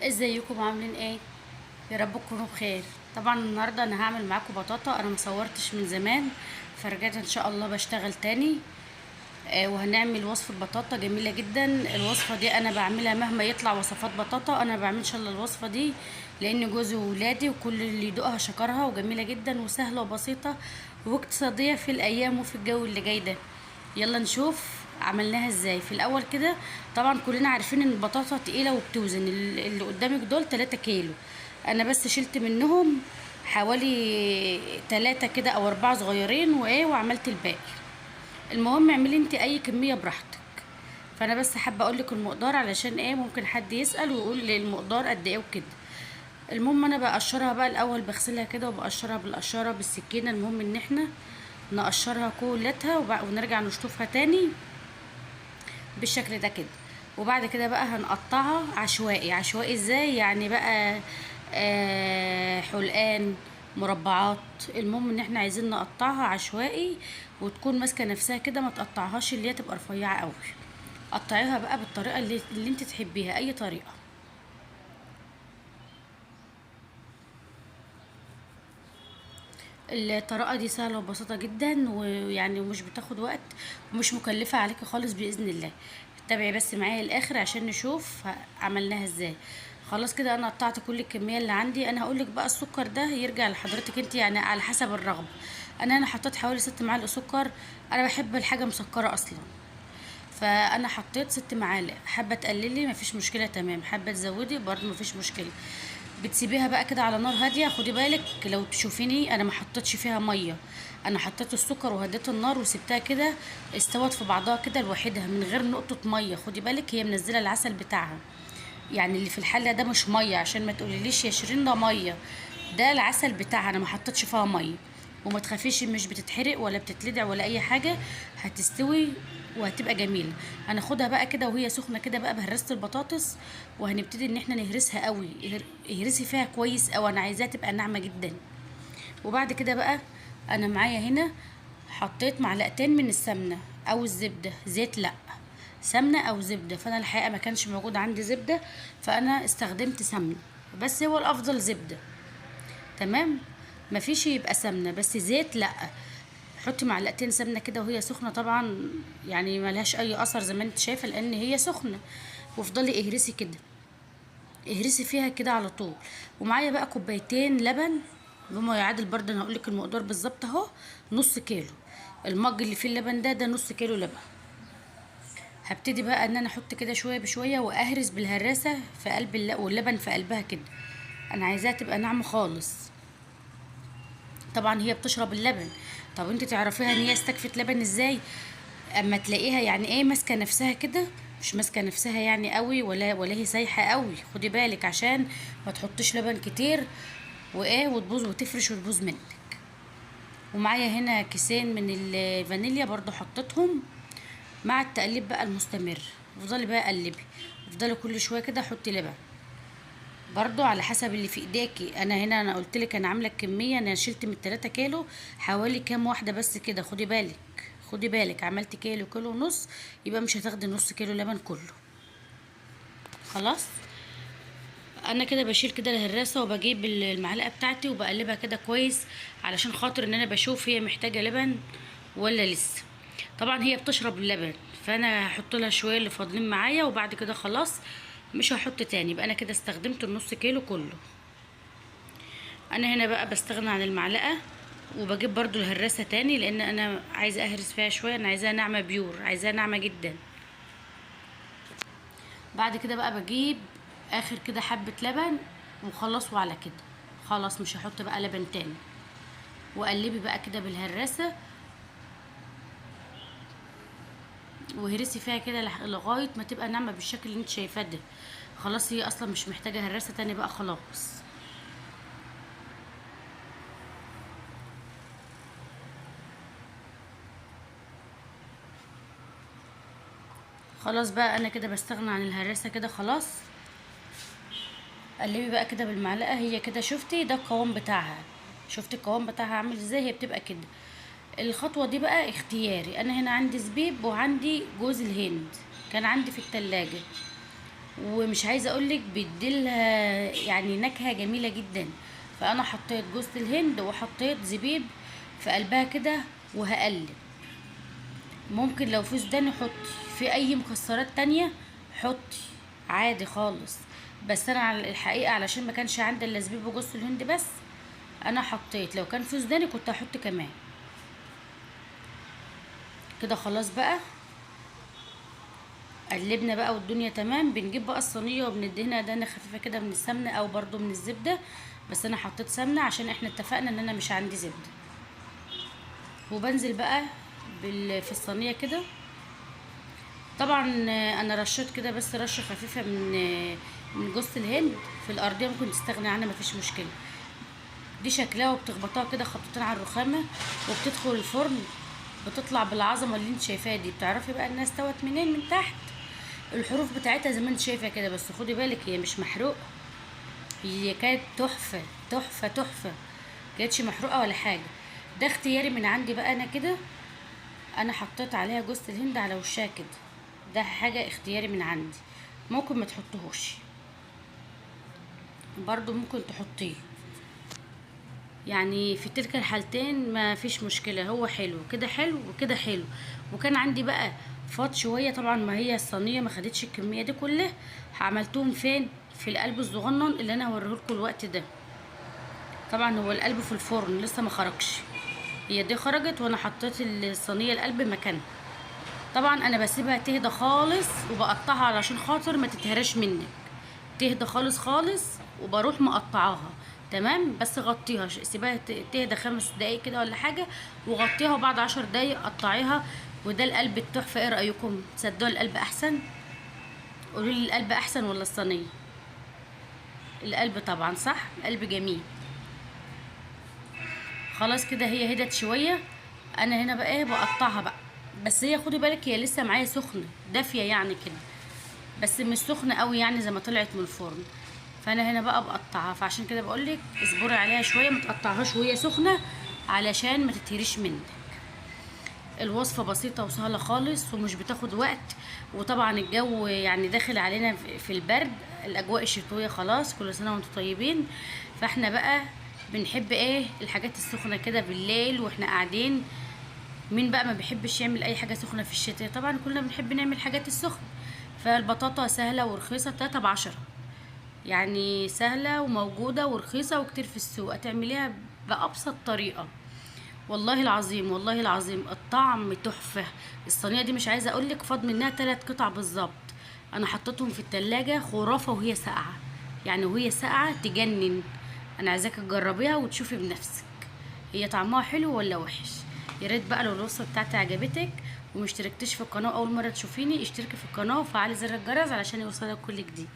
ازيكم عاملين ايه؟ يا رب تكونوا بخير. طبعا النهارده انا هعمل معاكم بطاطا، انا مصورتش من زمان فرجعت ان شاء الله بشتغل تاني. وهنعمل وصفة بطاطا جميلة جدا. الوصفة دي انا بعملها مهما يطلع وصفات بطاطا، انا بعملش الا الوصفة دي لان جوزي وولادي وكل اللي يدوقها شكرها، وجميلة جدا وسهلة وبسيطة واقتصادية في الايام وفي الجو اللي جاي ده. يلا نشوف عملناها ازاي. في الاول كده طبعا كلنا عارفين ان البطاطا تقيله وبتوزن. اللي قدامك دول 3 كيلو، انا بس شلت منهم حوالي 3 كده او 4 صغيرين وعملت الباقي. المهم اعملي انت اي كميه براحتك. فانا بس حابه اقول لك المقدار علشان ممكن حد يسال ويقول لي المقدار قد ايه وكده. المهم انا بقشرها بقى الاول، بغسلها كده وبقشرها بالقشاره بالسكينه. المهم ان احنا نقشرها كلها ونرجع نشطفها تاني بالشكل ده كده. وبعد كده بقى هنقطعها عشوائي. عشوائي ازاي يعني بقى؟ حلقان، مربعات. المهم ان احنا عايزين نقطعها عشوائي وتكون ماسكه نفسها كده، ما تقطعهاش اللي هي تبقى رفيعه قوي. قطعيها بقى بالطريقه اللي انت تحبيها، اي طريقه. الطريقه دي سهله وبسيطه جدا، ويعني مش بتاخد وقت ومش مكلفه عليكي خالص باذن الله. تابعي بس معايا الاخر عشان نشوف عملناها ازاي. خلاص كده انا قطعت كل الكميه اللي عندي. انا هقولك بقى السكر ده يرجع لحضرتك انت، يعني على حسب الرغبه. انا حطيت حوالي 6 معالق سكر. انا بحب الحاجه مسكره اصلا، فانا حطيت 6 معالق. حابه تقللي مفيش مشكله، تمام. حابه تزودي برضه مفيش مشكله. بتسيبيها بقى كده على نار هاديه. خدي بالك لو تشوفيني انا ما حطيتش فيها ميه، انا حطيت السكر وهديت النار وسبتها كده استوت في بعضها كده لوحدها من غير نقطه ميه. خدي بالك هي منزله العسل بتاعها، يعني اللي في الحله ده مش ميه عشان ما تقوليليش يا شيرين ده ميه. ده العسل بتاعها، انا ما حطيتش فيها ميه. وما تخافيش مش بتتحرق ولا بتتلدع ولا اي حاجه، هتستوي وهتبقى جميله. هناخدها بقى كده وهي سخنه كده بقى بهرسه البطاطس، وهنبتدي ان احنا نهرسها قوي. اهرسي فيها كويس قوي، انا عايزاها تبقى ناعمه جدا. وبعد كده بقى انا معايا هنا حطيت معلقتين من السمنه او الزبده. زيت لا، سمنه او زبده. فانا الحقيقه ما كانش موجود عندي زبده فانا استخدمت سمنه، بس هو الافضل زبده. تمام. مفيش يبقى سمنه، بس زيت لا. حطي معلقتين سمنه كده وهي سخنه طبعا، يعني ملهاش اي اثر زي ما انت شايفه لان هي سخنه. وافضلي اهرسي كده، اهرسي فيها كده على طول. ومعايا بقى كوبايتين لبن بما يعادل، برضه انا هقولك المقدار بالظبط اهو. نص كيلو المج اللي فيه اللبن ده نص كيلو لبن. هبتدي بقى ان انا احط كده شويه بشويه واهرس بالهراسه في قلب واللبن في قلبها كده. انا عايزاها تبقى ناعمه خالص. طبعا هي بتشرب اللبن. طب انت تعرفيها ان هي استكفت لبن ازاي؟ اما تلاقيها يعني ماسكه نفسها كده، مش ماسكه نفسها يعني قوي ولا هي سايحه قوي. خدي بالك عشان ما تحطيش لبن كتير وتبوظ وتفرش وتبوظ منك. ومعايا هنا كيسين من الفانيليا برضو حطيتهم مع التقليب بقى المستمر. افضلي بقى قلبي، افضلي كل شويه كده حطي لبن برضو على حسب اللي في ايديكي. انا قلت لك انا عامله كميه، انا شلت من 3 كيلو حوالي كام واحده بس كده. خدي بالك، خدي بالك عملت كيلو، كيلو ونص، يبقى مش هتاخدي نص كيلو لبن كله. خلاص. انا كده بشيل كده الهراسه وبجيب المعلقه بتاعتي وبقلبها كده كويس علشان خاطر ان انا بشوف هي محتاجه لبن ولا لسه. طبعا هي بتشرب اللبن، فانا هحط لها شويه اللي فاضلين معايا وبعد كده خلاص مش هحط تاني. يبقى انا كده استخدمت النص كيلو كله. انا هنا بقى بستغنى عن المعلقه وبجيب برضو الهراسه تاني لان انا عايزه اهرس فيها شويه. انا عايزاها ناعمه بيور، عايزاها ناعمه جدا. بعد كده بقى بجيب اخر كده حبه لبن وخلاص. وعلى كده خلاص مش هحط بقى لبن تاني. وقلبي بقى كده بالهراسه وهرسي فيها كده لغايه ما تبقى ناعمه بالشكل اللي انت شايفاه ده. خلاص هي اصلا مش محتاجه هراسه تاني بقى خلاص. خلاص بقى انا كده بستغنى عن الهراسه كده خلاص. قلبي بقى كده بالمعلقه. هي كده شفتي ده القوام بتاعها؟ شفتي القوام بتاعها عامل ازاي؟ هي بتبقى كده. الخطوه دي بقى اختياري. انا هنا عندي زبيب وعندي جوز الهند كان عندي في التلاجة. ومش عايزه اقولك بيديلها يعني نكهه جميله جدا. فانا حطيت جوز الهند وحطيت زبيب في قلبها كده وهقلب. ممكن لو في سوداني حطي، في اي مكسرات تانية حطي عادي خالص. بس انا على الحقيقه علشان ما كانش عندي الا زبيب وجوز الهند بس، انا حطيت. لو كان في سوداني كنت هحط كمان. كده خلاص بقى قلبنا بقى والدنيا تمام. بنجيب بقى الصينيه وبندهنها دهنه خفيفه كده من السمنه او برضو من الزبده. بس انا حطيت سمنه عشان احنا اتفقنا ان انا مش عندي زبده. وبنزل بقى في الصينيه كده. طبعا انا رشيت كده بس رشه خفيفه من جوز الهند. في الارضيه ممكن تستغني عنها مفيش مشكله. دي شكلها وبتخبطها كده خبطتين على الرخامه وبتدخل الفرن. بتطلع بالعظمه اللي انت شايفاها دي. بتعرفي بقى الناس استوت منين؟ من تحت. الحروف بتاعتها زي ما انت شايفه كده. بس خدي بالك هي مش محروقه. هي كانت تحفه تحفه تحفه. كانتش محروقه ولا حاجه. ده اختياري من عندي بقى انا كده. انا حطيت عليها جوز الهند على وشها كده. ده حاجه اختياري من عندي. ممكن ما تحطوهوش برضو، ممكن تحطيه. يعني في تلك الحالتين ما فيش مشكله. هو حلو كده، حلو وكده حلو. وكان عندي بقى فاض شويه. طبعا ما هي الصينيه ما خدتش الكميه دي كلها. عملتهم فين؟ في القلب الصغنن اللي انا هوريهولكوا الوقت ده. طبعا هو القلب في الفرن لسه ما خرجش. هي دي خرجت وانا حطيت الصينيه القلب مكانها. طبعا انا بسيبها تهدى خالص وبقطعها علشان خاطر ما تتهرش منك. تهدى خالص خالص وبروح مقطعاها. تمام. بس غطيها، سيبها تهدى 5 دقايق كده ولا حاجه. وغطيها وبعد 10 دقايق قطعيها. وده القلب التحفه. ايه رايكم؟ تصدقوا القلب احسن؟ قولوا لي القلب احسن ولا الصينيه؟ القلب طبعا صح. القلب جميل. خلاص كده هي هدت شويه. انا هنا بقى ايه بقطعها بقى. بس هي خدي بالك هي لسه معايا سخنه دافيه يعني كده. بس مش سخنه قوي يعني زي ما طلعت من الفرن. فانا هنا بقى بقطعها. فعشان كده بقولك اصبري عليها شويه، ما تقطعهاش وهي سخنه علشان ما تتهريش منك. الوصفه بسيطه وسهله خالص ومش بتاخد وقت. وطبعا الجو يعني داخل علينا في البرد. الاجواء الشتويه خلاص. كل سنه وانتم طيبين. فاحنا بقى بنحب ايه؟ الحاجات السخنه كده بالليل واحنا قاعدين. مين بقى ما بيحبش يعمل اي حاجه سخنه في الشتاء؟ طبعا كلنا بنحب نعمل حاجات السخنه. فالبطاطا سهله ورخيصه 3 ب10. يعني سهله وموجوده ورخيصه وكتير في السوق. هتعمليها بابسط طريقه. والله العظيم والله العظيم الطعم تحفه. الصينيه دي مش عايزه اقولك فاض منها 3 قطع بالظبط. انا حطيتهم في التلاجة خرافه وهي ساقعه. يعني وهي ساقعه تجنن. انا عايزاك تجربيها وتشوفي بنفسك هي طعمها حلو ولا وحش. يا ريت بقى لو الوصفه بتاعتي عجبتك ومشتركتش في القناه اول مره تشوفيني، اشتركي في القناه وفعلي زر الجرس علشان يوصلك كل جديد.